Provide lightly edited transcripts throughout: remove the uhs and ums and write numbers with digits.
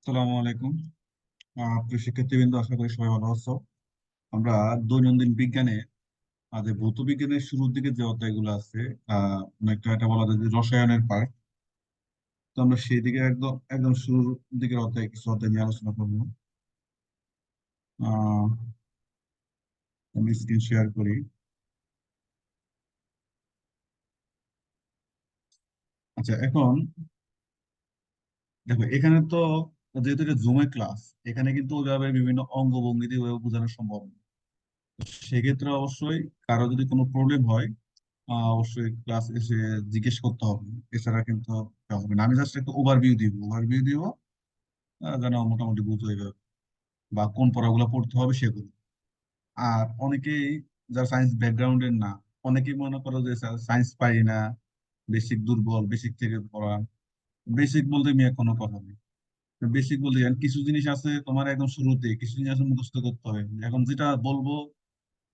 আসসালামু আলাইকুম। প্রিয় শিক্ষার্থীবৃন্দ, আশা করি সবাই ভালো আছো। আমরা দৈনন্দিন বিজ্ঞানে যে ভৌত বিজ্ঞানের শুরুর দিকে যে অধ্যায়গুলো আছে, অনেকটা এটা বলা যায় যে রসায়নের পার্ট। তো আমরা সেই দিকে একদম একদম শুরুর দিকের অধ্যায়, কিছু অধ্যায় নিয়ে আলোচনা করবো। আহ আমি স্ক্রিন শেয়ার করি। আচ্ছা, এখন দেখো, এখানে তো যেহেতু এটা জুমে ক্লাস, এখানে কিন্তু ওইভাবে বিভিন্ন অঙ্গভঙ্গি দিয়ে ওইভাবে বোঝানো সম্ভব না। সেক্ষেত্রে অবশ্যই কারো যদি কোনো প্রবলেম হয়, অবশ্যই ক্লাস এসে জিজ্ঞেস করতে হবে। এছাড়া কিন্তু দেওয়া হবে না। আমি জাস্ট একটা ওভারভিউ দিব যেন মোটামুটি বুঝতে হয়ে যাবে বা কোন পড়াগুলো পড়তে হবে সেগুলো। আর অনেকেই যারা সায়েন্স ব্যাকগ্রাউন্ডের না, অনেকেই মনে করো যে সায়েন্স পারি না, বেসিক দুর্বল, বেসিক থেকে পড়া। বেসিক বলতে মেয়ে কোনো কথা নেই। বেসিক বলতে জান কিছু জিনিস আছে তোমার একদম শুরুতে, কিছু জিনিস আছে মুখস্থ করতে হবে। এখন যেটা বলবো,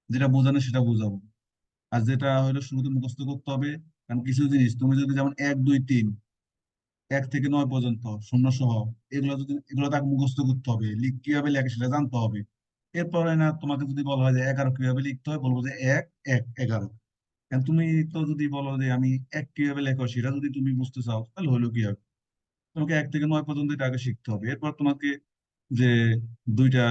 যেটা বোঝানো সেটা বোঝাবো। আর যেটা হলো শুরুতে মুখস্থ করতে হবে। কারণ কিছু জিনিস তুমি যদি যেমন 1 2 3, 1 থেকে 9 পর্যন্ত শূন্য সহ, এগুলো তাকে মুখস্থ করতে হবে, কিভাবে লেখে সেটা জানতে হবে। এরপরে না তোমাকে যদি বলা হয় যে 11 কিভাবে লিখতে হয়, বলবো যে 1 1 11। কারণ তুমি তো যদি বলো যে আমি 1 কিভাবে লেখো সেটা যদি তুমি বুঝতে চাও, তাহলে হলো কি হবে? তোমাকে 1 থেকে 9 পর্যন্ত এটা আগে শিখতে হবে। এরপর তোমাকে যে দুইটা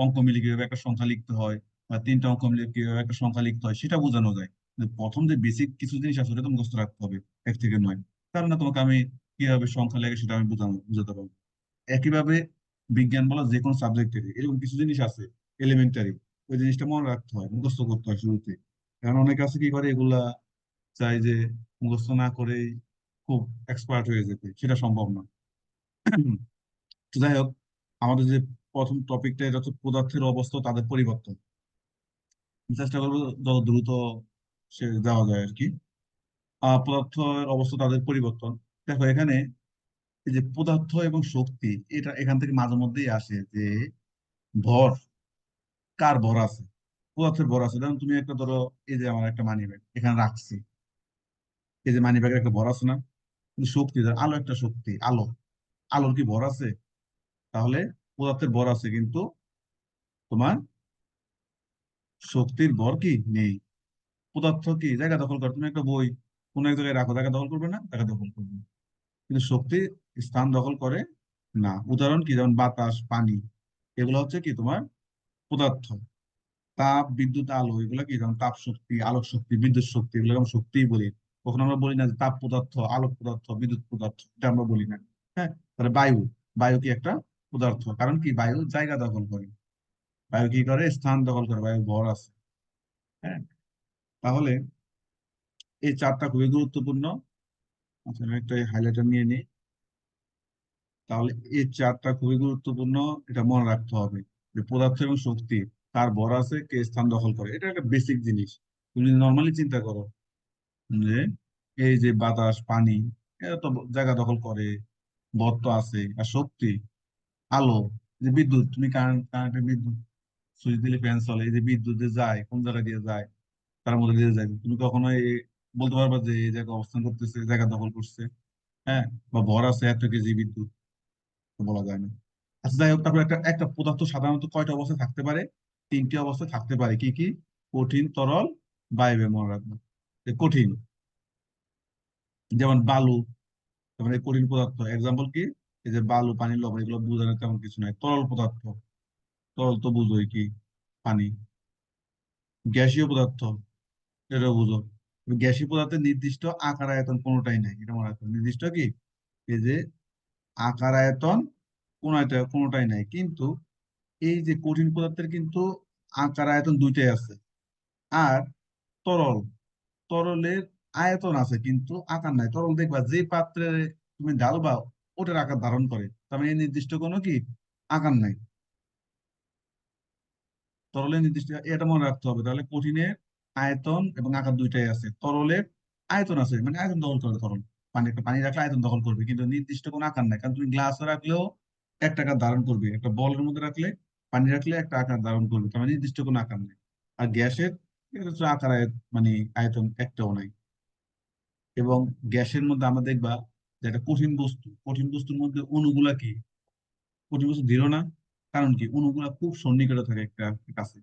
অঙ্ক মিলে কিভাবে একটা সংখ্যা লিখতে হয়, বা তিনটা অঙ্ক মিলে কিভাবে একটা সংখ্যা লিখতে হয় সেটা বোঝানো যায়। প্রথম যে বেসিক কিছু জিনিস আছে সেটা তো মুখস্থ রাখতে হবে 1 থেকে 9। কারণ না তোমাকে আমি কিভাবে সংখ্যা লেগে সেটা আমি বুঝাতে পারবো। একইভাবে বিজ্ঞান বলা যে কোনো সাবজেক্টের এরকম কিছু জিনিস আছে এলিমেন্টারি, ওই জিনিসটা মনে রাখতে হয়, মুখস্থ করতে হয় শুরুতে। কারণ অনেকে আছে কি করে, এগুলা চাই যে মুখস্থ না করেই খুব এক্সপার্ট হয়ে যেতে, সেটা সম্ভব না। তো যাই হোক, আমাদের যে প্রথম টপিকটা, এটা হচ্ছে পদার্থের অবস্থা ও তাদের পরিবর্তন। আমি চেষ্টা করবো যত দ্রুত সে যাওয়া যায় আর কি। পদার্থের অবস্থা তাদের পরিবর্তন। দেখো এখানে এই যে পদার্থ এবং শক্তি, এটা এখান থেকে মাঝে মধ্যেই আসে যে ভর, কার ভর আছে। পদার্থের ভর আছে, যেমন তুমি একটা ধরো, এই যে আমার একটা মানি ব্যাগ এখানে রাখছি, এই যে মানি ব্যাগের একটা ভর আছে না? কিন্তু শক্তি, ধর আলো একটা শক্তি, আলোর কি ভর আছে? তাহলে পদার্থের ভর আছে, কিন্তু তোমার শক্তির ভর কি নেই। পদার্থ কি জায়গা দখল করে, তুমি একটা বই কোন এক জায়গায় রাখো, জায়গা দখল করবে না? জায়গা দখল করবে না। কিন্তু শক্তি স্থান দখল করে না। উদাহরণ কি, যেমন বাতাস, পানি, এগুলো হচ্ছে কি তোমার পদার্থ। তাপ, বিদ্যুৎ, আলো, এগুলো কি, যেমন তাপ শক্তি, আলোক শক্তি, বিদ্যুৎ শক্তি, এগুলো আমরা শক্তিই বলি। কখনো আমরা বলি না যে তাপ পদার্থ, আলোক পদার্থ, বিদ্যুৎ পদার্থ, এটা আমরা বলি না। হ্যাঁ। তাহলে বায়ু, বায়ু কি একটা পদার্থ? কারণ কি, বায়ু জায়গা দখল করে। বায়ু কি করে, স্থান দখল করে, বায়ু ভর আছে। হ্যাঁ। তাহলে এই চারটা খুবই গুরুত্বপূর্ণ। আচ্ছা, আমি একটা হাইলাইটার নিয়ে নিই। তাহলে এই চারটা খুবই গুরুত্বপূর্ণ, এটা মনে রাখতে হবে যে পদার্থ এবং শক্তি, কার ভর আছে, কে স্থান দখল করে, এটা একটা বেসিক জিনিস। তুমি নর্মালি চিন্তা করো যে এই যে বাতাস, পানি, এরা তো জায়গা দখল করে, ভর তো আছে। আর শক্তি, আলো, যে বিদ্যুৎ, তুমি কারেন্টের বিদ্যুৎ সুইচ দিলে ফ্যান চলে, এই যে বিদ্যুৎ যে যায় কোন জায়গা দিয়ে যায়, তার মধ্যে দিয়ে যায়, তুমি কখনো বলতে পারবা যে এই জায়গায় অবস্থান করতেছে, জায়গা দখল করছে? হ্যাঁ। বা ভর আছে 1 কেজি বিদ্যুৎ, তো বলা যায় না। আচ্ছা, যাই হোক, তারপর একটা একটা পদার্থ সাধারণত কয়টা অবস্থায় থাকতে পারে? 3টি অবস্থায় থাকতে পারে। কি কি? কঠিন, তরল, বায়বীয়। মনে রাখবো যে কঠিন, যেমন বালু, যেমন এই কঠিন পদার্থ। এক্সাম্পল কি? এই যে বালু, পানি, লবণ, এগুলো বোঝানোর তেমন কিছু নাই। তরল পদার্থ, তরল তো বুঝোই কি, পানি। গ্যাসীয় পদার্থ, এটা বুঝো। গ্যাসীয় পদার্থের নির্দিষ্ট আকার আয়তন কোনোটাই নাই, এটা মনে রাখবে। নির্দিষ্ট কি, এই যে আকার আয়তন কোনোটাই নাই। কিন্তু এই যে কঠিন পদার্থের কিন্তু আকার আয়তন দুইটাই আছে। আর তরল, তরলের আয়তন আছে কিন্তু আকার নাই। তরল দেখবা যে পাত্রে তুমি ঢালবা, ওটার আকার ধারণ করে, তার মানে এর নির্দিষ্ট কোনো কি আকার নাই। তরলের নির্দিষ্ট, এটা মনে রাখতে হবে। তাহলে কঠিনের আয়তন এবং আকার দুইটাই আছে, তরলের আয়তন আছে, মানে আয়তন দখল করে তরল। পানি রাখলে আয়তন দখল করবে, কিন্তু নির্দিষ্ট কোনো আকার নাই। কারণ তুমি গ্লাসে রাখলেও একটা আকার ধারণ করবে, একটা বলের মধ্যে রাখলে, পানি রাখলে একটা আকার ধারণ করবে, তার মানে নির্দিষ্ট কোনো আকার নেই। আর গ্যাসের এটা হচ্ছে আকার মানে আয়তন একটাও নাই। এবং গ্যাসের মধ্যে আমরা দেখবা যে একটা কঠিন বস্তু, কঠিন বস্তুর মধ্যে অণুগুলা কি কঠিন বস্তু দৃঢ় না, কারণ কি অণুগুলা খুব সন্নিকটে থাকে একটা কাছে।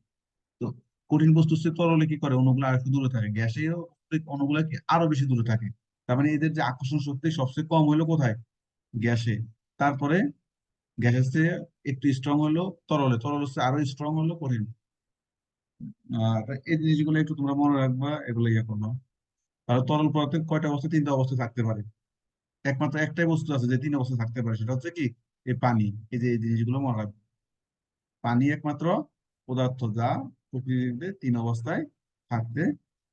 তো কঠিন বস্তু সে তরলে কি করে, অণুগুলো আর একটু দূরে থাকে, গ্যাসেও অণুগুলা কি আরো বেশি দূরে থাকে। তার মানে এদের যে আকর্ষণ শক্তি সবচেয়ে কম হলো কোথায়, গ্যাসে। তারপরে গ্যাসের চেয়ে একটু স্ট্রং হলো তরলে, তরল হচ্ছে আরো স্ট্রং হলো কঠিন। আর এই জিনিসগুলো একটু তোমরা মনে রাখবা, এগুলো ইয়ে করবা। তাহলে তরল পদার্থে কয়টা অবস্থা, তিনটা অবস্থা থাকতে পারে। একমাত্র একটাই বস্তু আছে যে তিন অবস্থা থাকতে পারে, সেটা হচ্ছে কি, এই পানি। এই যে এই জিনিসগুলো মনে রাখবে, পানি একমাত্র পদার্থ যা প্রকৃতিতে তিন অবস্থায় থাকতে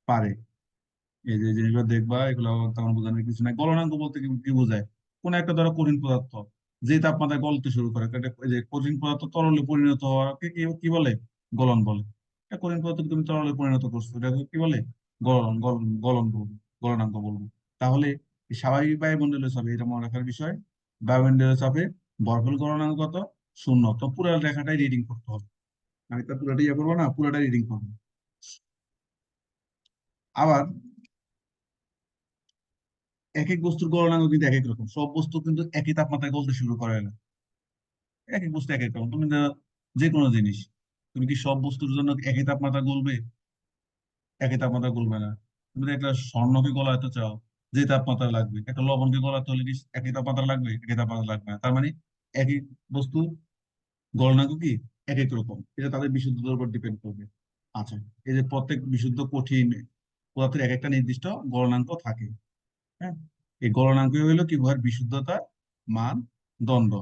পারে। এই যে জিনিসগুলো দেখবা, এগুলো তেমন বোঝানোর কিছু নাই। গলনাঙ্ক বলতে কি কি বোঝায়, কোন একটা ধরো কঠিন পদার্থ যে তাপমাত্রায় গলতে শুরু করে, এই যে কঠিন পদার্থ তরলে পরিণত হওয়াকে কি কি বলে, গলন বলে। একটা কঠিন পদার্থকে তুমি তরলে পরিণত করছো, এটাকে কি বলে, গলন গলন গলন বলবো, গলনাঙ্ক বলবো। তাহলে এই স্বাভাবিক বায়ুমণ্ডলের চাপে, এটা মনে রাখার বিষয়, বায়ুমণ্ডলের চাপে বরফের গলনাঙ্ক কত, শূন্য। তো পুরো লেখাটাই রিডিং করতে হবে, আমি তো পুরোটা ইয়ে করবো না, পুরোটাই রিডিং করবো। আবার এক এক বস্তুর গলনাঙ্ক কিন্তু এক এক রকম, সব বস্তু কিন্তু একই তাপমাত্রায় গলতে শুরু করে না। এক এক বস্তু এক এক রকম। তুমি যে কোনো জিনিস, তুমি কি সব বস্তুর জন্য একই তাপমাত্রা গলবে, একই তাপমাত্রা গলবে না। তুমি যদি একটা স্বর্ণকে গলাতে চাও, যে তাপমাত্রা লাগবে, একটা লবণকে গলাতে হলে কি একই তাপমাত্রা লাগবে, একই তাপমাত্রা লাগবে না। তার মানে একই বস্তু গলনাঙ্ক কি এক এক রকম, এটা তাদের বিশুদ্ধতার উপর ডিপেন্ড করবে। আচ্ছা, এই যে প্রত্যেক বিশুদ্ধ কঠিন পদার্থের এক একটা নির্দিষ্ট গলনাঙ্ক থাকে। হ্যাঁ, এই গলনাঙ্ক হইলো কি উহার বিশুদ্ধতার মান দণ্ড।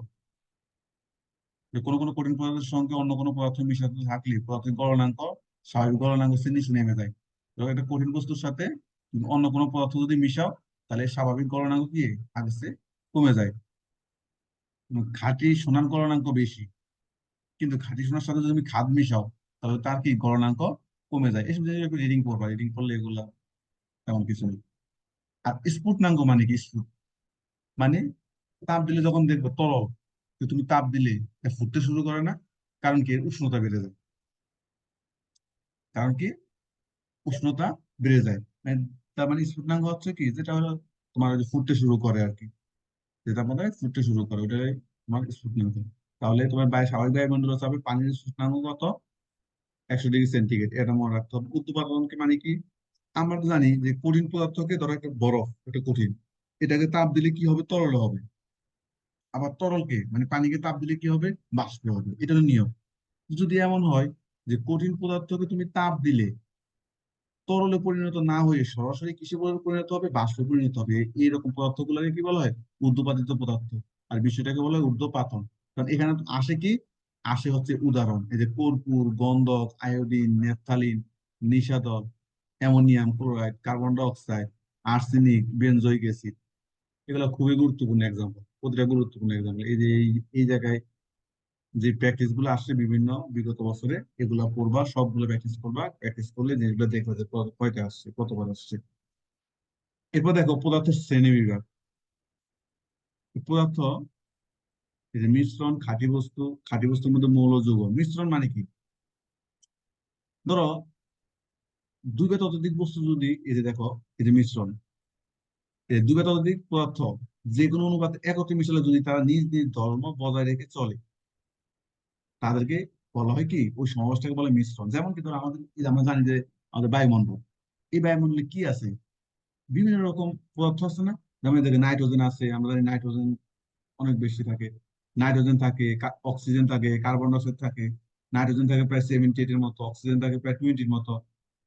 যে কোনো কোনো কঠিন পদার্থের সঙ্গে অন্য কোনো পদার্থ মিশাতে থাকলে পদার্থের গলনাঙ্ক স্বাভাবিক গলনাঙ্ক চেয়ে নিচে নেমে যায়। এবং একটা কঠিন বস্তুর সাথে অন্য কোনো পদার্থ যদি মিশাও, তাহলে স্বাভাবিক গলনাঙ্ক কি আগের চেয়ে কমে যায়। এবং খাঁটি সোনার গলনাঙ্ক বেশি, কিন্তু খাঁটি সোনার সাথে যদি তুমি খাদ মিশাও, তাহলে তার কি গলনাঙ্ক কমে যায়। এইসব জিনিস একটু রিডিং করবা, রিডিং করলে এগুলা তেমন কিছু নেই। আর স্ফুটনাঙ্ক মানে কি, মানে তাপ দিলে যখন দেখবে তরল, তো তুমি তাপ দিলে এটা ফুটতে শুরু করে না, কারণ কি এর উষ্ণতা বেড়ে যায়। কারণ কি উষ্ণতা বেড়ে যায়, মানে তার মানে স্ফুটনাঙ্ক হচ্ছে কি, যেটা হলো তোমার ওই যে ফুটতে শুরু করে আর কি, যেটা মানে ফুটতে শুরু করে ওটাই তোমার স্ফুটনাঙ্ক। তাহলে তোমার স্বাভাবিক বায়ুমণ্ডল চাপে পানির স্ফুটনাঙ্ক কত, 100 ডিগ্রি সেন্টিগ্রেড, এটা মনে রাখতে হবে। উত্তোলনকে মানে কি, আমরা তো জানি যে কঠিন পদার্থকে, ধরো একটা বরফ, একটা কঠিন, এটাকে তাপ দিলে কি হবে, তরল হবে। আবার তরলকে মানে পানিকে তাপ দিলে কি হবে, বাষ্প হবে, এটা হলো নিয়ম। যদি এমন হয় যে কঠিন পদার্থকে তুমি তাপ দিলে তরলে পরিণত না হয়ে সরাসরি কিসে পরিণত হবে, বাষ্পে পরিণত হবে, এইরকম পদার্থগুলোকে কি বলা হয়, ঊর্ধ্বপাতিত পদার্থ। আর বিষয়টাকে বলা হয় ঊর্ধ্বপাতন। কারণ এখানে আসে কি, আসে হচ্ছে উদাহরণ, এই যে কর্পূর, গন্ধক, আয়োডিন, নেপথালিন, নিশাদল, ammonium chloride, carbon dioxide, arsenic, benzoic acid. এগুলো খুবই গুরুত্বপূর্ণ এক্সাম্পল, প্রতিটা গুরুত্বপূর্ণ এক্সাম্পল। এই যে এই জায়গায় যে প্র্যাকটিস গুলো আসছে বিভিন্ন বিগত বছরে, এগুলা পড়বা, সবগুলো প্র্যাকটিস করবা, প্র্যাকটিস করলে জিনিসগুলো দেখবা যে কয়টা আসছে, কতবার আসছে। এরপর দেখো পদার্থের শ্রেণী বিভাগ। পদার্থ, এই যে মিশ্রণ, খাঁটি বস্তু, খাঁটি বস্তুর মধ্যে মৌল, যৌগ। মিশ্রণ মানে কি, ধরো দুই বা ততোধিক বস্তু যদি, এই যে দেখো, এই যে মিশ্রণ, এই দুই বা ততোধিক পদার্থ যে কোনো অনুপাতে একত্রে মিশলে যদি তারা নিজ নিজ ধর্ম বজায় রেখে চলে, তাদেরকে বলা হয় কি, ওই সমাবেশটাকে বলে মিশ্রণ। যেমন কি ধরো আমাদের, এই যে আমরা জানি যে আমাদের বায়ুমণ্ডল, এই বায়ুমণ্ডলে কি আছে, বিভিন্ন রকম পদার্থ আছে না। যেমন এদিকে নাইট্রোজেন আছে, আমরা জানি নাইট্রোজেন অনেক বেশি থাকে। নাইট্রোজেন থাকে, অক্সিজেন থাকে, কার্বন ডাইঅক্সাইড থাকে। নাইট্রোজেন থাকে প্রায় 78 এর মতো, অক্সিজেন থাকে প্রায় 20 মতো,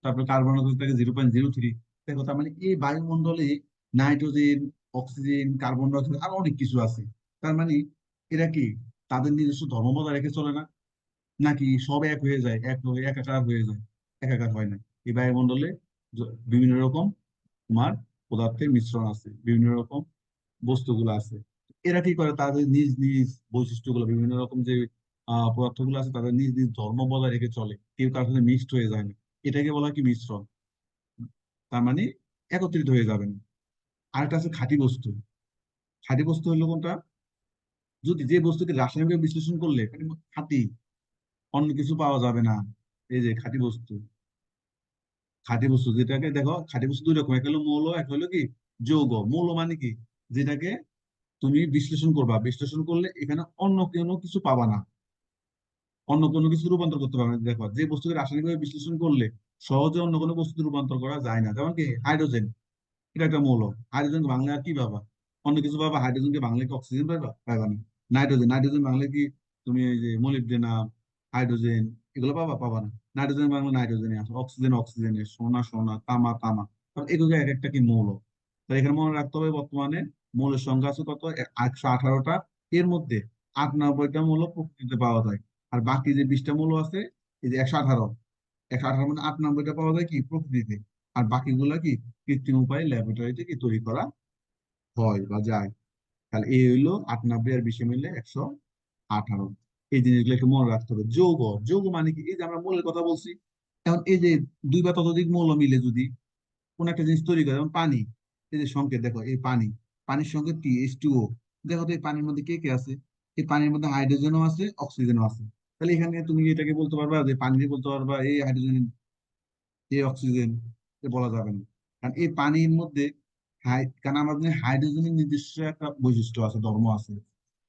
তারপরে কার্বন ডাইঅক্সাইড থাকে 0.03। দেখো তার মানে এই বায়ুমণ্ডলে নাইট্রোজেন, অক্সিজেন, কার্বন ডাইঅক্সাইড আর অনেক কিছু আছে। তার মানে এরা কি তাদের নিজস্ব ধর্ম বজায় রেখে চলে না, নাকি সব এক হয়ে যায়, এক হয়ে একাকার হয়ে যায়, একাকার হয় না। এই বায়ুমণ্ডলে বিভিন্ন রকম তোমার পদার্থের মিশ্রণ আছে, বিভিন্ন রকম বস্তুগুলো আছে। এরা কি করে, তাদের নিজ নিজ বৈশিষ্ট্যগুলো, বিভিন্ন রকম যে পদার্থগুলো আছে, তাদের নিজ নিজ ধর্ম বজায় রেখে চলে, কেউ কার সাথে মিক্সড হয়ে যায় না। এটাকে বলা হয় কি, মিশ্রণ। তার মানে একত্রিত হয়ে যাবে না। আরেকটা আছে খাঁটি বস্তু। খাঁটি বস্তু হলো কোনটা, যদি যে বস্তুকে রাসায়নিক বিশ্লেষণ করলে মানে খাঁটি, অন্য কিছু পাওয়া যাবে না, এই যে খাঁটি বস্তু। খাঁটি বস্তু যেটাকে দেখো, খাঁটি বস্তু দুই রকম, এক হলো মৌল, এক হলো কি যৌগ। মৌল মানে কি, যেটাকে তুমি বিশ্লেষণ করবা, বিশ্লেষণ করলে এখানে অন্য কোনো কিছু পাবা না, অন্য কোনো কিছু রূপান্তর করতে পারবে না। দেখো, যে বস্তুকে রাসায়নিকভাবে বিশ্লেষণ করলে সহজে অন্য কোনো বস্তুতে রূপান্তর করা যায় না, যেমন কি হাইড্রোজেন, এটা একটা মৌল। হাইড্রোজেন বাংলা আর কি পাবা? অন্য কিছু পাবা? হাইড্রোজেনকে বাংলা কি অক্সিজেন পাবা? পাবা না। নাইট্রোজেন, নাইট্রোজেন বাংলা কি তুমি এই যে মলিবডেনাম, হাইড্রোজেন, এগুলো পাবা? পাবা না। নাইট্রোজেন বাংলা নাইট্রোজেনে আছে, অক্সিজেন অক্সিজেনে, সোনা সোনা, তামা তামা। কারণ এগুলো এক একটা কি মৌল। তাই এখানে মনে রাখতে হবে বর্তমানে মৌলের সংখ্যা আছে কত? 118টা। এর মধ্যে 98টা মৌল প্রকৃতিতে পাওয়া যায়। আর বাকি যে 20টা মৌল আছে, এই যে 118, 118 মানে 98টা পাওয়া যায় কি প্রকৃতিতে। আর বাকিগুলা কি কৃত্রিম উপায়ে ল্যাবরেটরিতে কি তৈরি করা হয় বা যায়। তাহলে এই হইলো 98 আর 20 মিলে 118। এই জিনিসগুলো একটু মনে রাখতে হবে। যৌগ, যৌগ মানে কি? এই যে আমরা মৌলের কথা বলছি, এখন এই যে দুই বা ততোধিক মৌল মিলে যদি কোন একটা জিনিস তৈরি করে, যেমন পানি, এই যে সংকেত দেখো, এই পানি, পানির সংকেত কি? H2O। দেখো তো এই পানির মধ্যে কে কে আছে? এই পানির মধ্যে হাইড্রোজেনও আছে, অক্সিজেনও আছে। তাহলে এখানে তুমি এটাকে বলতে পারবা যে পানি বলতে পারবা এই হাইড্রোজেন, এই অক্সিজেন, এ বলা যাবে না। কারণ এই পানির মধ্যে কারণ আমাদের হাইড্রোজেনের নির্দিষ্ট একটা বৈশিষ্ট্য আছে, ধর্ম আছে,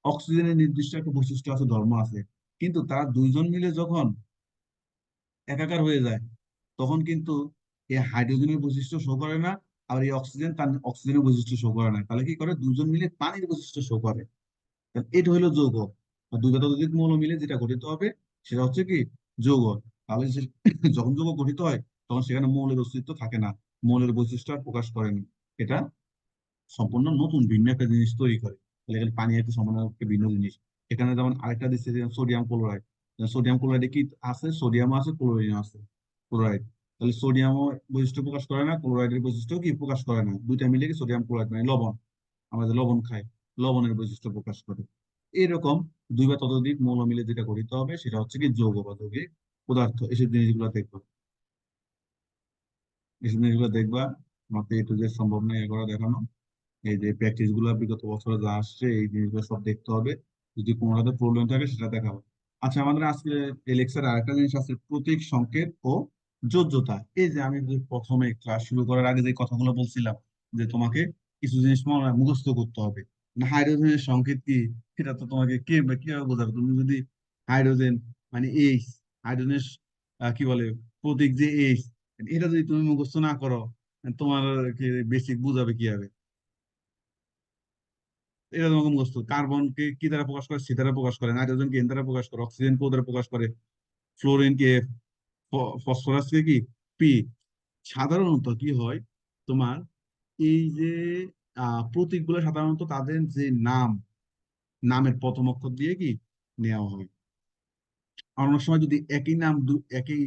অক্সিজেনের নির্দিষ্ট একটা বৈশিষ্ট্য আছে, ধর্ম আছে। কিন্তু তারা দুইজন মিলে যখন একাকার হয়ে যায়, তখন কিন্তু এই হাইড্রোজেনের বৈশিষ্ট্য শো করে না, আর এই অক্সিজেন তার অক্সিজেনের বৈশিষ্ট্য শো করে না। তাহলে কি করে? দুজন মিলে পানির বৈশিষ্ট্য শো করে। কারণ এটা হলো যৌগ। আর দুই বা ততোধিক মৌল মিলে যেটা গঠিত হবে সেটা হচ্ছে কি? যৌগ। তাহলে যখন যৌগ গঠিত হয়, তখন সেখানে মৌলের অস্তিত্ব থাকে না, মৌলের বৈশিষ্ট্য আর প্রকাশ করেনি। এটা সম্পূর্ণ নতুন ভিন্ন একটা জিনিস তৈরি করে। তাহলে এখানে পানি একটা সম্পূর্ণ একটা ভিন্ন জিনিস। এখানে যেমন আরেকটা দিচ্ছে যে সোডিয়াম ক্লোরাইড। সোডিয়াম ক্লোরাইডে কি আছে? সোডিয়াম আছে, ক্লোরিন আছে, ক্লোরাইড। তাহলে সোডিয়ামও বৈশিষ্ট্য প্রকাশ করে না, ক্লোরাইডের বৈশিষ্ট্য কি প্রকাশ করে না। দুইটা মিলে কি সোডিয়াম ক্লোরাইড, মানে লবণ। আমরা যে লবণ খাই, লবণের বৈশিষ্ট্য প্রকাশ করে। এরকম দুই বা ততোধিক মৌল মিলে যেটা গঠিত হবে সেটা হচ্ছে কি যৌগ বা যৌগিক পদার্থ। এসব জিনিসগুলো দেখবা, এসব জিনিসগুলো দেখবা। মাত্র একটু যে সম্ভব নয় এগুলো দেখানো। এই যে প্র্যাকটিস গুলো বিগত বছরে যা আসছে, এই জিনিসগুলো সব দেখতে হবে। যদি কোনোটাতে প্রবলেম থাকে সেটা দেখাবো। আচ্ছা, আমাদের আজকে এই লেকচারে আরেকটা জিনিস আছে, প্রতীক, সংকেত ও যোজ্যতা। এই যে আমি যে প্রথমে ক্লাস শুরু করার আগে যে কথাগুলো বলছিলাম, যে তোমাকে কিছু জিনিস মুখস্থ করতে হবে। মানে হাইড্রোজেনের সংকেত কি, সেটা তো তোমাকে কিভাবে বোঝাবে? তুমি যদি হাইড্রোজেন মানে এইচ, হাইড্রোজেনের কি বলে প্রতীক যে এইচ, এটা যদি তুমি মুখস্থ না করো, তোমার বেসিক বুঝাবে কিভাবে? এটা তোমাকে মুখস্থ। কার্বন কে কি দ্বারা প্রকাশ করে? সি দ্বারা প্রকাশ করে। নাইট্রোজেন কে এন দ্বারা প্রকাশ করে। অক্সিজেন কে ও দ্বারা প্রকাশ করে। ফ্লোরিন কে এফ, ফসফরাস কে কি পি। সাধারণত কি হয় তোমার, এই যে প্রতীকগুলো সাধারণত তাদের যে নাম, নামের প্রথম অক্ষর দিয়ে কি নেওয়া হয়। আর অনেক সময় যদি একই নাম একই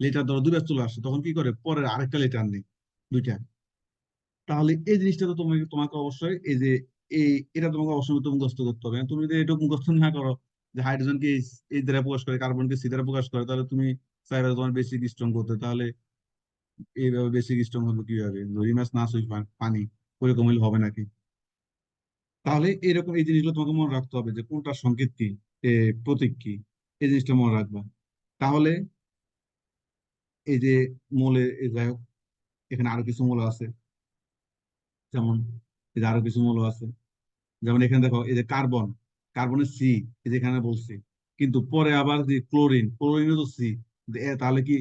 লেটার ধরো দুইবার চলে আসে, তখন কি করে? পরের আরেকটা লেটার নেই, দুইটা। তাহলে এই জিনিসটা তো তোমাকে তোমাকে অবশ্যই এই যে এই এটা তোমাকে অবশ্যই তো মুখস্থ করতে হবে। তুমি যদি এটা মুখস্থ না করো, যে হাইড্রোজেনকে এই দ্বারা প্রকাশ করে, কার্বনকে সি দ্বারা প্রকাশ করে, তাহলে তুমি চাইবে তোমার বেসিক স্ট্রং করতে, তাহলে এইভাবে বেসিক স্ট্রং হবে কিভাবে? যদি মাছ না সুই পানি, ওইরকম হলে হবে নাকি? তাহলে এরকম এই জিনিসগুলো তোমাকে মনে রাখতে হবে, যে কোনটা সংকেত কি, প্রতীক কি, এই জিনিসটা মনে রাখবা। তাহলে এই যে মৌলে যাই হোক, এখানে আরো কিছু মৌল আছে, যেমন এই যে আরো কিছু মৌল আছে, যেমন এখানে দেখো এই যে কার্বন, কার্বনের সি, এই যে এখানে বলছি। কিন্তু পরে আবার যে ক্লোরিন, ক্লোরিনও তো সি। তাহলে কি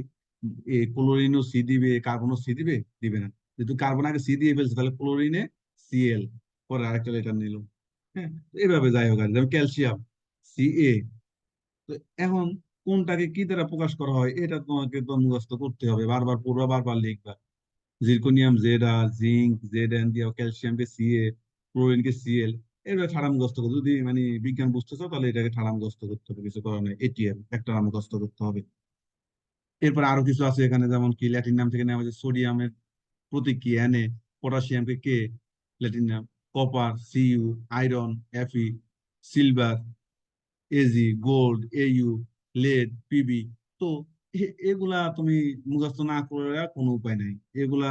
ক্লোরিনও সি দিবে, কার্বনও সি দিবে? দিবে না। যেহেতু কার্বন আগে সি দিয়ে ফেলছে, তাহলে ক্লোরিনে সিএল, পরে আরেকটা লেটার নিল। হ্যাঁ, তো এইভাবে যাই হোক। আর যেমন ক্যালসিয়াম, সিএ। তো এখন কোনটাকে কি দ্বারা প্রকাশ করা হয়, এটা তোমাকে তো মুখস্থ করতে হবে, বারবার পড়বা, বারবার লিখবা। জিরকোনিয়াম জেড আর, জিঙ্ক জেড এন দিয়ে, ক্যালসিয়ামকে সিএ, ক্লোরিনকে সিএল। এবার ঠাড়া মুখস্থ করতে, যদি মানে বিজ্ঞান বুঝতেছো তাহলে এটাকে ঠাড়া মুখস্থ করতে হবে, কিছু করার নেই। এটিএম একটা নাম মুখস্থ করতে হবে। এরপর আরো কিছু আছে এখানে, যেমন কি ল্যাটিন নাম থেকে নেওয়া হয়েছে। সোডিয়ামের প্রতীক কি? Na, পটাশিয়ামকে কে, ল্যাটিন নাম। Copper C U, iron Fe, silver Ag, gold Au, lead Pb। তো এগুলা তুমি মুখস্থ না করে আর কোনো উপায় নাই, এগুলা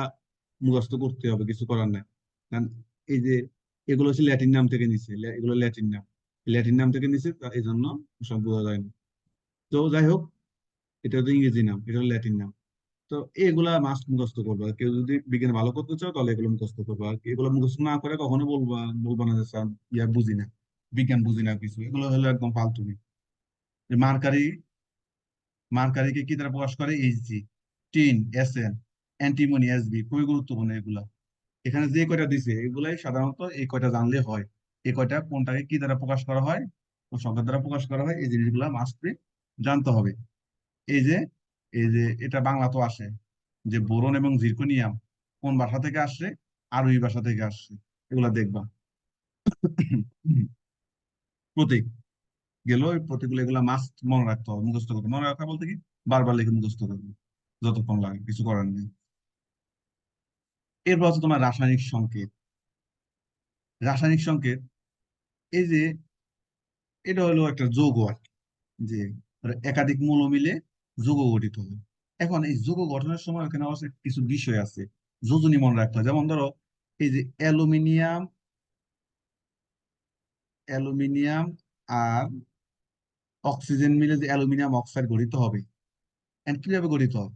মুখস্থ করতে হবে, কিছু করার নাই। কারণ এই যে এগুলো হচ্ছে ল্যাটিন নাম থেকে নিছে, এগুলো ল্যাটিন নাম, ল্যাটিন নাম থেকে নিছে, এই জন্য সব বোঝা যায় না। তো যাই হোক, এটা তো ইংরেজি নাম, এটা হলো ল্যাটিন নাম। তো এগুলা মাস্ট মুখস্থ করবা, কেউ যদি বিজ্ঞান ভালো করতে চাও তাহলে এগুলো মুখস্থ করবা। আর এগুলো মুখস্থ না করে কখনো বলবা বলবা না যে স্যার ইয়া বুঝি না, বিজ্ঞান বুঝি না কিছু, এগুলো হলো একদম ফালতুনি। যে মার্কারি, মার্কারিকে কি দ্বারা প্রকাশ করে? H G, tin S N, antimony S B, খুবই গুরুত্বপূর্ণ এগুলা। এখানে যে কয়টা দিছে এগুলাই সাধারণত এই কয়টা জানলে হয়। এই কয়টা কোনটাকে কি দ্বারা প্রকাশ করা হয়, কোন সংখ্যা দ্বারা প্রকাশ করা হয়, এই জিনিসগুলা মাস্ট জানতে হবে। এই যে এই যে এটা বাংলা তো আসে, যে বোরন এবং জিরকনিয়াম কোন ভাষা থেকে আসছে? আরবি ভাষা থেকে আসছে, এগুলা দেখবা। প্রতীক গেল, এই প্রতীকগুলো এগুলা মাস্ট মনে রাখতে হবে, মুখস্থ করতে, মনে রাখা বলতে কি বারবার লিখে মুখস্থ করবে যতক্ষণ লাগে, কিছু করার নেই। এরপর হচ্ছে তোমার রাসায়নিক সংকেত। রাসায়নিক সংকেত, এই যে এটা হলো একটা যৌগ আর কি, যে একাধিক মৌল মিলে যৌগ গঠিত হয়। এখন এই যৌগ গঠনের সময় এখানে অবশ্য কিছু বিষয় আছে, যোজনী মনে রাখতে হয়। যেমন ধরো এই যে অ্যালুমিনিয়াম, অ্যালুমিনিয়াম আর অক্সিজেন মিলে যে অ্যালুমিনিয়াম অক্সাইড গঠিত হবে, and কিভাবে গঠিত হয়?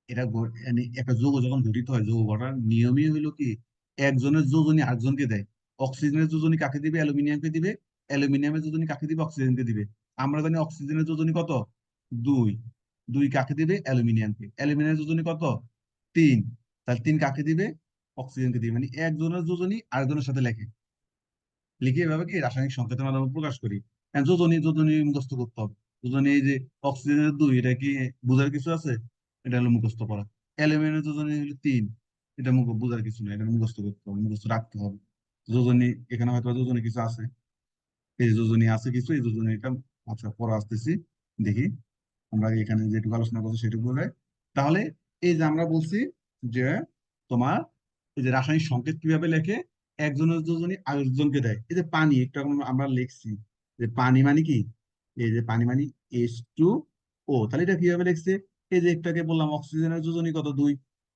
এটা মানে একটা যৌগ যখন গঠিত হয়, যৌগ গঠনের নিয়মই হইলো কি, একজনের যোজনী আরেকজনকে দেয়। অক্সিজেনের যোজনী কাকে দিবে? অ্যালুমিনিয়ামকে দিবে। অ্যালুমিনিয়ামের যোজনী কাকে দিবে? অক্সিজেনকে দিবে। আমরা জানি অক্সিজেনের যোজনী কত? 2। 2 কাকে দিবে? অ্যালুমিনিয়ামকে। অ্যালুমিনিয়ামের যোজনী কত? 3। তাহলে 3 কাকে দিবে? অক্সিজেনকে দিবে। মানে একজনের যোজনী আরেকজনের সাথে লেখে, লিখে এভাবে কি রাসায়নিক সংকেতের মাধ্যমে প্রকাশ করি। যোজনী, যোজনী মুখস্থ করতে হবে। যোজনী এই যে অক্সিজেনের 2, এটা কি বোঝার কিছু আছে? এটা হলো মুখস্থ করা। অ্যালুমিনিয়ামের যোজনী হলো 3, এটা বোঝার কিছু নেই, এটা মুখস্থ করতে হবে, মুখস্থ রাখতে হবে। যোজনী, এখানে হয়তো যোজনী কিছু আছে, এই যে যোজনী আছে কিছু, এই যোজনীটা আচ্ছা পরে আসতেছি, দেখি। আমরা এখানে যেটুকু আলোচনা করছি সেটুকু বলে, তাহলে এই যে আমরা বলছি যে তোমার এই যে রাসায়নিক সংকেত কিভাবে লেখে, একজনের যোজনী আরেকজনকে দেয়। এই যে পানি, একটু এখন আমরা লিখছি যে পানি মানে কি, এই যে পানি মানে H2O, তাহলে এটা কিভাবে লিখছে? এই যে একটাকে বললাম অক্সিজেনের যোজনী কত? 2।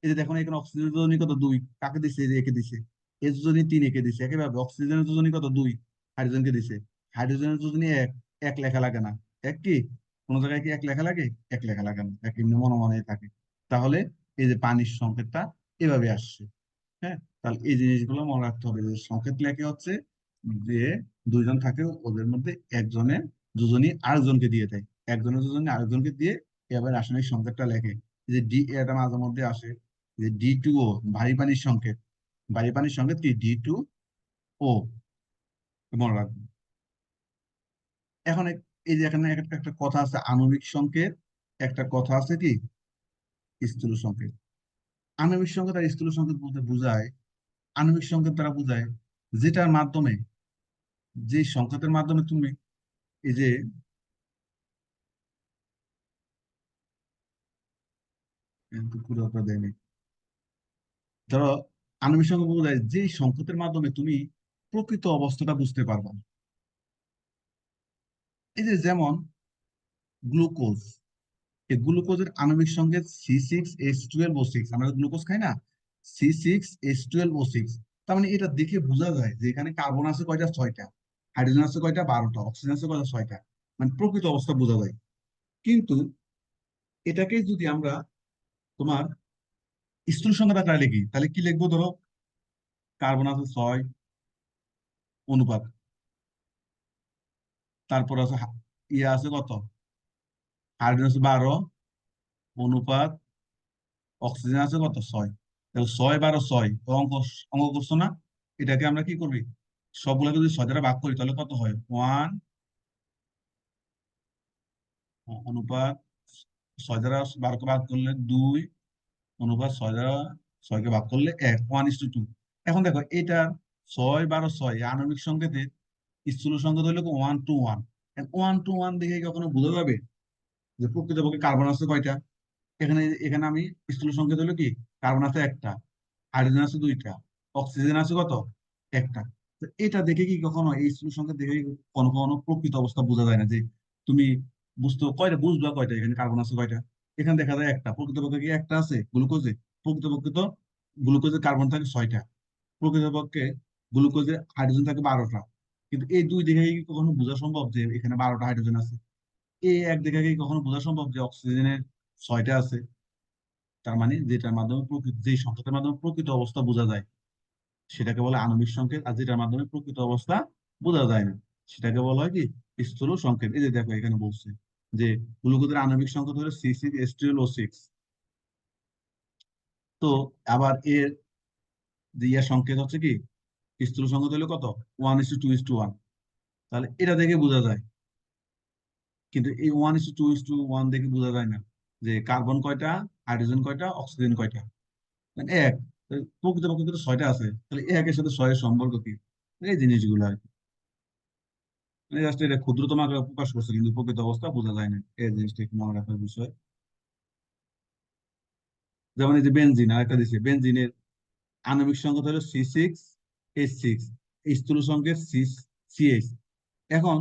এই যে দেখো না, এখানে অক্সিজেনের যোজনী কত? 2। কাকে দিছে? এই যে একে দিছে। এর যোজনী 3, একে দিছে। একইভাবে অক্সিজেনের যোজনী কত? 2, হাইড্রোজেনকে দিছে। হাইড্রোজেনের যোজনী 1, এক লেখা লাগে না। এক কি কোনো জায়গায় কি এক লেখা লাগে? এক লেখা লাগে না, এক এমনি মনে মনে থাকে। তাহলে এই যে পানির সংকেতটা এভাবে আসছে। হ্যাঁ, তাহলে এই জিনিসগুলো মনে রাখতে হবে, যে সংকেত লেখে হচ্ছে যে দুইজন থাকে, ওদের মধ্যে একজনের দুজনই আরেকজনকে দিয়ে দেয়, একজনের দুজনই আরেকজনকে দিয়ে এভাবে রাসায়নিক সংকেতটা লেখে। এই যে ডি, এটা মাঝে মধ্যে আসে যে D2O, ভারী পানির সংকেত। ভারী পানির সংকেত কি? D2O, মনে রাখবে। এখন এই যে এখানে একটা একটা কথা আছে আণবিক সংকেত, একটা কথা আছে কি স্থূল সংকেত। আণবিক সংকেত আর স্থূল সংকেত বলতে বোঝায়, আণবিক সংকেত দ্বারা বোঝায় যেটার মাধ্যমে, যে সংকেতের মাধ্যমে তুমি এই যে পুরোটা দেয়নি, ধরো আণবিক সংকেত বোঝায় যে সংকেতের মাধ্যমে তুমি প্রকৃত অবস্থাটা বুঝতে পারবা। এই যে যেমন গ্লুকোজ, এই গ্লুকোজের আণবিক সংকেত C6H12O6, আমরা গ্লুকোজ খাই না, C6H12O6। তার মানে এটা দেখে বোঝা যায় যে এখানে কার্বন আছে কয়টা? 6টা। হাইড্রোজেন আছে কয়টা? 12টা। অক্সিজেন আছে কয়টা? 6টা। মানে প্রকৃত অবস্থা বোঝা যায়। কিন্তু এটাকে যদি আমরা তোমার স্থূল সংখ্যা আকারে লিখি, তাহলে কি লিখবো? ধরো কার্বন আছে 6 অনুপাত, তারপর আছে ইয়ে আছে কত? হাইড্রোজেন আছে 12 অনুপাত, অক্সিজেন আছে কত? 6। তাহলে 6 12 6, অঙ্ক অঙ্ক করছো না? এটাকে আমরা কি করবি, সবগুলোকে যদি 6 দ্বারা ভাগ করি তাহলে কত হয়? 1 অনুপাত 6 দ্বারা 12কে ভাগ করলে 2 অনুপাত 6 দ্বারা 6কে ভাগ করলে 1, 1:2। এখন দেখো এটা 6 12 6 আণবিক সংকেতের স্থূল সংকেত হলো 1:1। 1:1 দেখে কখনো বোঝা যাবে যে প্রকৃতপক্ষে কার্বন আছে কয়টা? এখানে এখানে আমি স্থূল সংকেত হলো কি, কার্বন আছে একটা, হাইড্রোজেন আছে 2টা, অক্সিজেন আছে কত? একটা। তো এটা দেখে কি কখনো, এই স্থূল সংকেত দেখে কি কখনো কখনো প্রকৃত অবস্থা বোঝা যায় না, যে তুমি বুঝতে কয়টা, বুঝবা কয়টা এখানে কার্বন আছে কয়টা? এখানে দেখা যায় একটা, প্রকৃতপক্ষে কি একটা আছে গ্লুকোজে? প্রকৃতপক্ষে তো গ্লুকোজের কার্বন থাকে 6টা, প্রকৃতপক্ষে গ্লুকোজের হাইড্রোজেন থাকে 12টা। কিন্তু এই দুই দেখে কি কখনো বোঝা সম্ভব যে এখানে 12টা হাইড্রোজেন আছে? এই এক দেখে কি কখনো বোঝা সম্ভব যে অক্সিজেনের 6টা আছে? তার মানে যেটার মাধ্যমে প্রকৃত, যে সংকেতের মাধ্যমে প্রকৃত অবস্থা বোঝা যায় সেটাকে বলে আণবিক সংকেত, আর যেটার মাধ্যমে প্রকৃত অবস্থা বোঝা যায় না সেটাকে বলা হয় কি স্থূল সংকেত। এই যে দেখো এখানে বলছে যে গ্লুকোজের আণবিক সংকেত হলো C6H12O6। তো আবার এর যে ইয়ার সংকেত হচ্ছে কি স্থূল সংকেত হলো কত, 1:2:1। তাহলে এটা দেখে বোঝা যায়, কিন্তু এই 1:2:1 দেখে বোঝা যায় না যে কার্বন কয়টা, হাইড্রোজেন কয়টা, অক্সিজেন কয়টা। মানে এক, প্রকৃতপক্ষে তো ছয়টা আছে, তাহলে একের সাথে ছয়ের সম্পর্ক কি, এই জিনিসগুলো আর কি। মানে জাস্ট এটা ক্ষুদ্রতম আকারে প্রকাশ করছে, কিন্তু প্রকৃত অবস্থা বোঝা যায় না, এই জিনিসটা একটু মনে রাখার বিষয়। যেমন এই যে বেনজিন, আর একটা দিচ্ছে বেনজিনের আণবিক সংকেত হলো C6H6, স্থূল সংকেত CH। এখন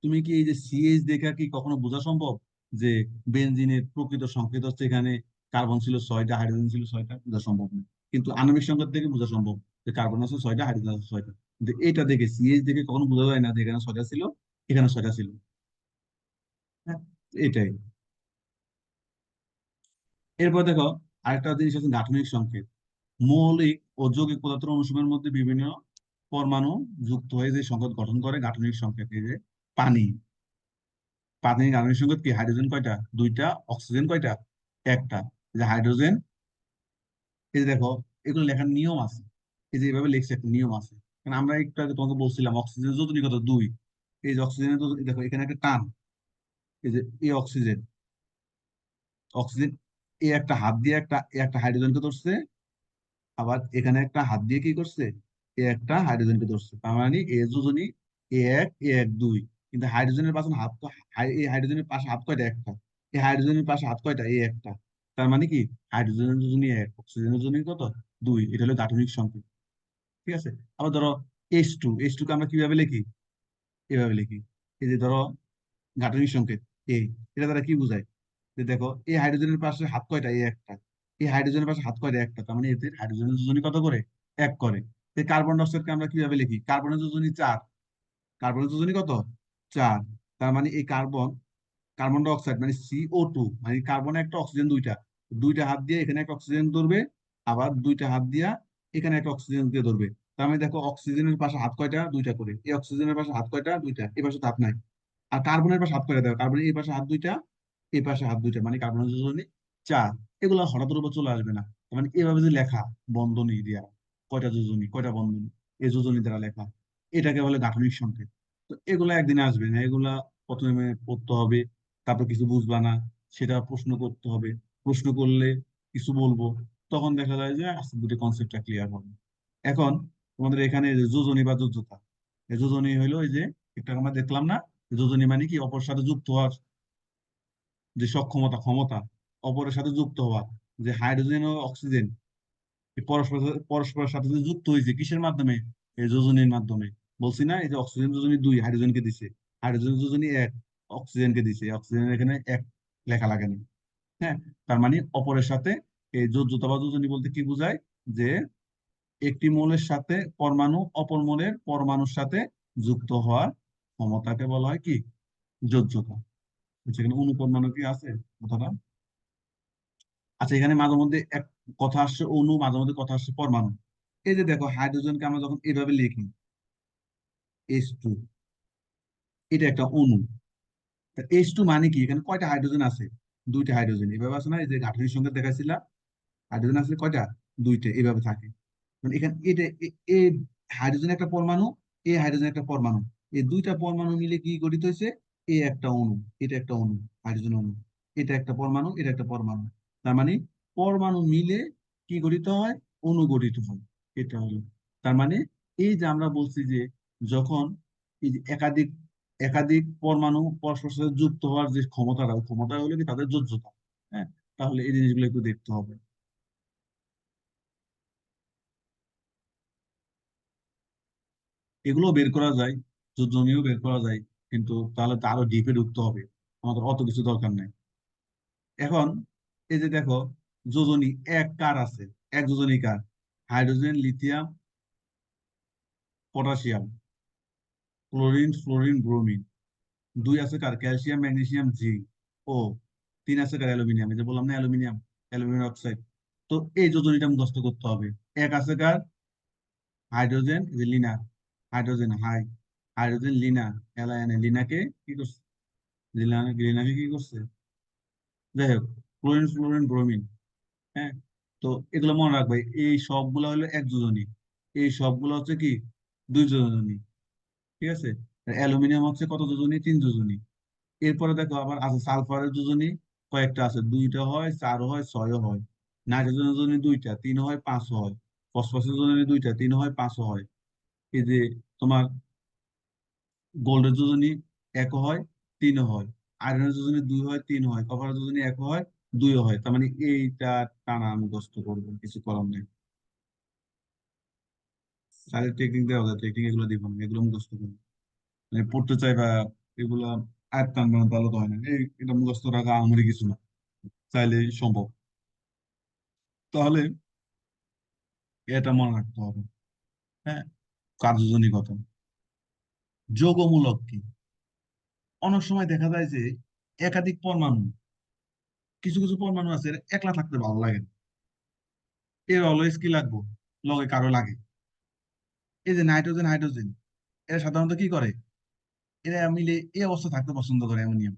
তুমি কি এই যে সিএইচ দেখা কি কখনো বোঝা সম্ভব যে বেনজিনের প্রকৃত সংকেত হচ্ছে এখানে কার্বন ছিল ছয়টা, হাইড্রোজেন ছিল ছয়টা? বোঝা সম্ভব না। কিন্তু আণবিক সংকেত থেকে বোঝা সম্ভব যে কার্বন আছে ছয়টা, হাইড্রোজেন আছে ছয়টা। কিন্তু এটা দেখে সিএইচ দেখে কখনো বোঝা যায় না যে এখানে ছয়টা ছিল, এখানে ছয়টা ছিল। হ্যাঁ, এটাই। এরপর দেখো আরেকটা জিনিস আছে গাঠনিক সংকেত। মৌলিক ও যৌগিক পদার্থের অনুসমূহের মধ্যে বিভিন্ন পরমাণু যুক্ত হয়ে যে সংকেত গঠন করে গাঠনিক সংকেত। এই যে পানি, পানির গাঠনিক সংকেত কি, হাইড্রোজেন কয়টা, দুইটা, অক্সিজেন কয়টা, একটা। এই যে হাইড্রোজেন, এই যে দেখো এগুলো লেখার নিয়ম আছে, এই যে এইভাবে লিখছে একটা নিয়ম আছে। কারণ আমরা একটু আগে তোমাকে বলছিলাম অক্সিজেনের যোজনী কত, দুই। এই যে অক্সিজেনের যোজনী দেখো এখানে একটা টান, এই যে এই অক্সিজেন, অক্সিজেন এই একটা হাত দিয়ে একটা এ একটা হাইড্রোজেনকে ধরছে, আবার এখানে একটা হাত দিয়ে কি করছে, এ একটা হাইড্রোজেনকে ধরছে। তার মানে এ যোজনী এ এক দুই। কিন্তু হাইড্রোজেনের পাশে হাত এই হাইড্রোজেনের পাশে হাত কয়টা, একটা। এই হাইড্রোজেনের পাশে হাত কয়টা, এই একটা। তার মানে কি হাইড্রোজেনের যোজনী এক, অক্সিজেনের যোজনী কত, দুই। এটা হলো গাঠনিক সংকেত। ঠিক আছে। আবার ধরো H2 কে আমরা কিভাবে লিখি, এভাবে লিখি। এই যে ধরো গাঠনিক সংকেত এই, এটা দ্বারা কি বোঝায় যে দেখো এই হাইড্রোজেনের পাশে হাত কয়টা, এই একটা। এই হাইড্রোজেনের পাশে হাত কয়টা, একটা। তার মানে এদের হাইড্রোজেনের যোজনী কত করে, এক করে। এই কার্বন ডাইঅক্সাইডকে আমরা কিভাবে লিখি, কার্বনের যোজনী চার, কার্বনের যোজনী কত, চার। তার মানে এই কার্বন, কার্বন ডাই অক্সাইড মানে CO2, মানে কার্বন একটা, অক্সিজেন দুইটা। দুইটা হাত দিয়ে এখানে একটা অক্সিজেন ধরবে, আবার দুইটা হাত দিয়া এখানে একটা অক্সিজেন দিয়ে ধরবে। তার মানে দেখো অক্সিজেনের পাশে হাত কয়টা, দুইটা করে। এই অক্সিজেনের পাশে হাত কয়টা, দুইটা। এই পাশে তো হাত নাই। আর কার্বনের পাশে হাত কয়টা, দেখো কার্বনের এই পাশে হাত দুইটা, এই পাশে হাত দুইটা, মানে কার্বনের যোজনী চার। এগুলো হঠাৎ উপর চলে আসবে না। তার মানে এভাবে যে লেখা, বন্ধনী দিয়া কয়টা যোজনী, কয়টা বন্ধনী, এই যোজনী দ্বারা লেখা, এটাকে বলে গাঠনিক সংকেত। তো এগুলা একদিনে আসবে না, এগুলা প্রথমে পড়তে হবে, তারপর কিছু বুঝবা না, সেটা প্রশ্ন করতে হবে। প্রশ্ন করলে কিছু বলবো, তখন দেখা যায় যে আস্তে দুটো কনসেপ্টটা ক্লিয়ার হবে। এখন তোমাদের এখানে যে যোজনী বা যোজ্যতা, এই যোজনী হইলো এই যে একটা আমরা দেখলাম না, যোজনী মানে কি অপরের সাথে যুক্ত হওয়ার যে সক্ষমতা, ক্ষমতা, অপরের সাথে যুক্ত হওয়া। যে হাইড্রোজেন ও অক্সিজেন পরস্পরের সাথে যে যুক্ত হয়েছে কিসের মাধ্যমে, এই যোজনীর মাধ্যমে। বলছি না এই যে অক্সিজেন যোজনী দুই, হাইড্রোজেনকে দিছে, হাইড্রোজেন যোজনী এক, অক্সিজেনকে দিছে, অক্সিজেন এখানে এক লেখা লাগেনি। হ্যাঁ, তার মানে অপরের সাথে এই যোজ্যতা বা যোজনী বলতে কি বোঝায়, যে একটি মৌলের সাথে পরমাণু অপর মৌলের পরমাণুর সাথে যুক্ত হওয়ার ক্ষমতাকে বলা হয় কি, যোজ্যতা। সেখানে অনুপরমাণু কি আছে কথাটা। আচ্ছা, এখানে মাঝে মধ্যে এক কথা আসছে অণু, মাঝে মধ্যে কথা আসছে পরমাণু। এই যে দেখো হাইড্রোজেনকে আমরা যখন এভাবে লিখি H2, এটা একটা অণু। H2 মানে কি, এখানে কয়টা হাইড্রোজেন আছে, দুইটা হাইড্রোজেন। এভাবে আছে না, এই যে গাঠনিক সংকেত দেখাইছিলাম, হাইড্রোজেন আছে কয়টা, দুইটা, এভাবে থাকে। মানে এখানে এটা এই হাইড্রোজেন একটা পরমাণু, এই হাইড্রোজেন একটা পরমাণু, এই দুইটা পরমাণু মিলে কি গঠিত হয়েছে, এই একটা অণু, এটা একটা অণু, হাইড্রোজেন অণু। এটা একটা পরমাণু, এটা একটা পরমাণু। তার মানে পরমাণু মিলে কি গঠিত হয়, অণু গঠিত হয়। এটা হলো, তার মানে এই যে আমরা বলছি যে যখন এই যে একাধিক একাধিক পরমাণু পরস্পরের সাথে যুক্ত হওয়ার যে ক্ষমতাটা, ওই ক্ষমতা হলো কি তাদের যোজ্যতা। হ্যাঁ, তাহলে এই জিনিসগুলো একটু দেখতে হবে। এগুলো বের করা যায়, যোজনীয় বের করা যায়, কিন্তু তাহলে তো আরো ডিপে ঢুকতে হবে, আমাদের অত কিছু দরকার নাই এখন। এই যে দেখো যোজনী এক কার আছে, এক যোজনী কার, hydrogen, lithium, potassium, chlorine, fluorine, bromine. দুই আছে কার, ক্যালসিয়াম, ম্যাগনেসিয়াম, জিঙ্ক। ও তিন আছে কার, অ্যালুমিনিয়াম। এই যে বললাম না অ্যালুমিনিয়াম, অ্যালুমিনিয়াম অক্সাইড। তো এই যোজনীটা মুখস্থ করতে হবে। এক আছে কার? হাইড্রোজেন, এই যে লিনা, হাইড্রোজেন হাই, হাইড্রোজেন লিনা, এলায়নে লিনাকে কি করছে? লিনাকে কি করছে? যাই হোক, ক্লোরিন ফ্লোরিন ব্রোমিন। হ্যাঁ, তো এগুলো মনে রাখবে, এই সবগুলো হলো এক যোজনী, এই সবগুলো হচ্ছে কি দুই যোজনী। ঠিক আছে, অ্যালুমিনিয়াম হচ্ছে কত যোজনী? তিন যোজনী। এরপরে দেখো আবার আছে সালফারের যোজনী, কয়েকটা আছে, দুইটা হয়, চার হয়, ছয় হয়। নাইট্রোজেনের যোজনী দুইটা, তিন হয়, পাঁচ হয়। ফসফরাসের যোজনী দুইটা, তিন হয়, পাঁচ হয়। এই যে তোমার গোল্ডের যোজনী এক হয়, তিন হয়। আয়রনের যোজনী দুই হয়, তিন হয়। কপারের যোজনী এক হয়, দুই হয়। তার মানে এইটা টানা মুখস্থ করবো, কিছু করার নেই। স্যারের টেকনিক দেওয়া যায়, টেকনিক এগুলো দিব না, এগুলো মুখস্থ করবো। মানে পড়তে চাই বা এগুলো আয়ত্ত টানবে না, তাহলে তো হয় না। এটা মুখস্থ রাখা আমারই কিছু না, চাইলেই সম্ভব। তাহলে এটা মনে রাখতে হবে। হ্যাঁ, কার্যজনিকতা। যোগমূলক কি? অনেক সময় দেখা যায় যে একাধিক পরমাণু, কিছু কিছু পরমাণু আছে এরা একলা থাকতে ভালো লাগে না। এর অলওয়েজ কি লাগবে? লগে কারো লাগে। এই যে নাইট্রোজেন হাইড্রোজেন, এরা সাধারণত কি করে? এরা মিলে এই অবস্থা থাকতে পছন্দ করে, অ্যামোনিয়াম।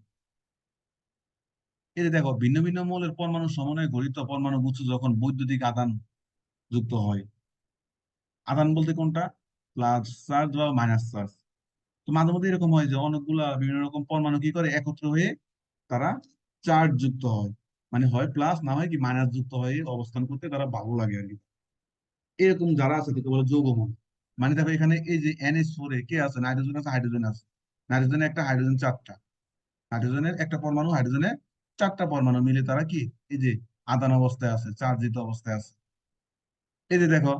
এই যে দেখো, ভিন্ন ভিন্ন মৌলের পরমাণু সমন্বয়ে গঠিত পরমাণু গুচ্ছ যখন বৈদ্যুতিক আদান যুক্ত হয়। আদান বলতে কোনটা? প্লাস চার্জ বা মাইনাস চার্জ। তো মাঝে মধ্যে এরকম হয় যে অনেকগুলা বিভিন্ন রকম পরমাণু কি করে একত্র হয়ে তারা চার্জ যুক্ত হয়, মানে হয় প্লাস না হয় কি মাইনাস যুক্ত হয়ে অবস্থান করতে তারা ভালো লাগে আর কি। এরকম যারা আছে তাকে বলে যৌগমূল। মানে দেখো এখানে এই যে NH4 এ কে আছে? নাইট্রোজেন আছে, হাইড্রোজেন আছে। নাইট্রোজেনের একটা, হাইড্রোজেন চারটা। হাইড্রোজেনের একটা পরমাণু, হাইড্রোজেনের চারটা পরমাণু মিলে তারা কি এই যে আদান অবস্থায় আছে, চার্জিত অবস্থায় আছে। এই যে দেখো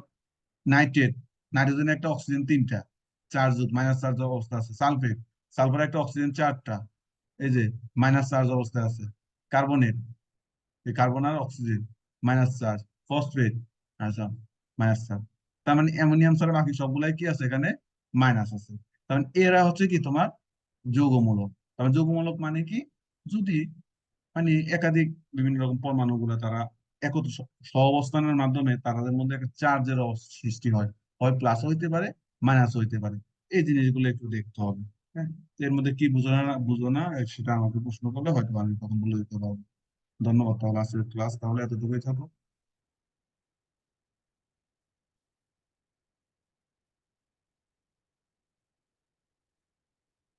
নাইট্রেট, নাইট্রোজেনের একটা, অক্সিজেন তিনটা, চার্জ মাইনাস চার্জ অবস্থা আছে। সালফেট, সালফার একটা, অক্সিজেন চারটা, এই যে মাইনাস চার্জ অবস্থায় আছে। কার্বনেট, এই কার্বন আর অক্সিজেন মাইনাস চার্জ। ফসফেট, আচ্ছা, মাইনাস চার্জ। তার মানে অ্যামোনিয়াম ছাড়া বাকি সবগুলাই কি আছে এখানে? মাইনাস আছে। তার মানে এরা হচ্ছে কি তোমার যৌগমূলক। তার মানে যৌগমূলক মানে কি? যদি মানে একাধিক বিভিন্ন রকম পরমাণু গুলো তারা একত্র সহাবস্থানের মাধ্যমে তাদের মধ্যে একটা চার্জের সৃষ্টি হয়, হয় প্লাস হইতে পারে, মাইনাস হইতে পারে। এই জিনিসগুলো একটু দেখতে হবে। হ্যাঁ, এর মধ্যে কি বুঝো না বুঝো না সেটা আমাকে প্রশ্ন করলে হয়তো আমি তখন বলে দিতে পারবো। ধন্যবাদ। তাহলে আজকের ক্লাস তাহলে এতটুকুই থাকো।